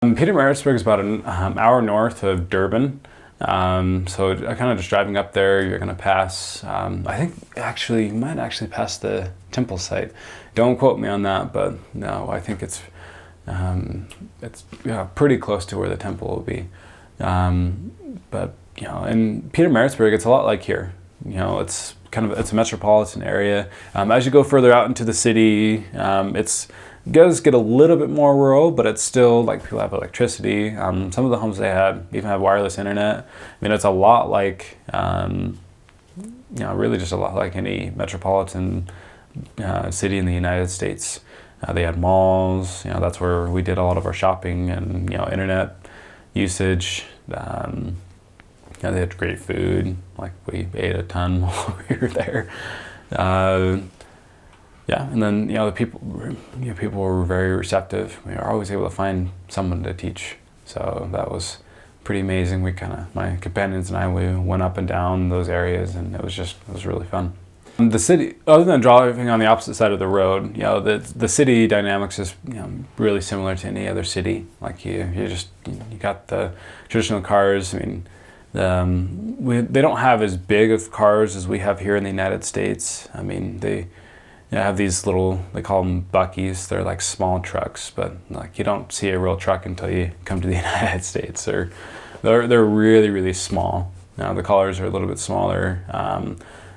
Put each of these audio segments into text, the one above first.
Pietermaritzburg is about an hour north of Durban. So kind of just driving up there, you're going to pass, I think actually, you might actually pass the temple site. Don't quote me on that, but no, I think it's pretty close to where the temple will be. But, in Pietermaritzburg, it's a lot like here. It's it's a metropolitan area. As you go further out into the city, it does get a little bit more rural, but it's still like people have electricity. Some of the homes they had even have wireless internet. I mean, it's a lot like, really just a lot like any metropolitan city in the United States. They had malls. That's where we did a lot of our shopping and internet usage. They had great food. Like we ate a ton while we were there. And then the people were very receptive. We were always able to find someone to teach, so that was pretty amazing. My companions and I, we went up and down those areas, and it was really fun. The city, other than driving on the opposite side of the road, the city dynamics is really similar to any other city. Like you got the traditional cars. I mean, they don't have as big of cars as we have here in the United States. I mean, they have these little, they call them buckies. They're like small trucks, but like you don't see a real truck until you come to the United States. They're really, really small. Now the cars are a little bit smaller.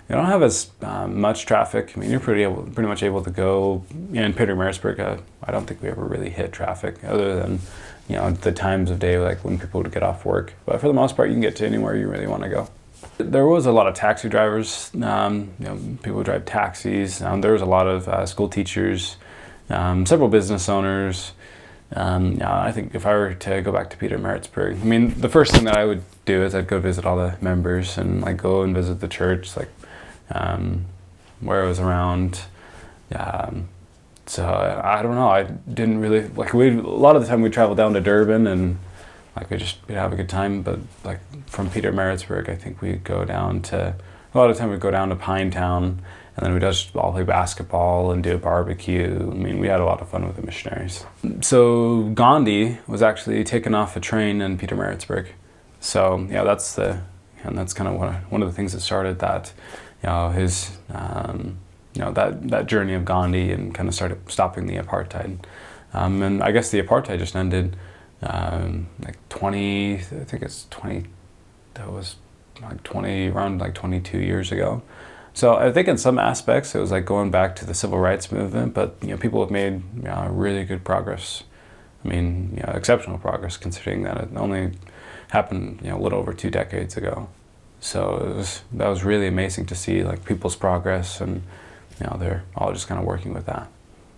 You don't have as much traffic. I mean, you're pretty much able to go in Pietermaritzburg. I don't think we ever really hit traffic other than the times of day, like when people would get off work. But for the most part, you can get to anywhere you really want to go. There was a lot of taxi drivers. People would drive taxis. There was a lot of school teachers, several business owners. I think if I were to go back to Pietermaritzburg, I mean, the first thing that I would do is I'd go visit all the members and like go and visit the church, like where I was around. So I don't know. I didn't really like. A lot of the time we travel down to Durban and like we'd have a good time. But like from Pietermaritzburg, I think we'd go down to Pine Town, and then we'd just all play basketball and do a barbecue. I mean, we had a lot of fun with the missionaries. So Gandhi was actually taken off a train in Pietermaritzburg. So that's kind of one of the things that started that. His that journey of Gandhi and kind of started stopping the apartheid. And I guess the apartheid just ended around 22 years ago. So I think in some aspects it was like going back to the civil rights movement, but people have made really good progress. I mean, exceptional progress considering that it only happened a little over 2 decades ago. So that was really amazing to see like people's progress, and they're all just kind of working with that.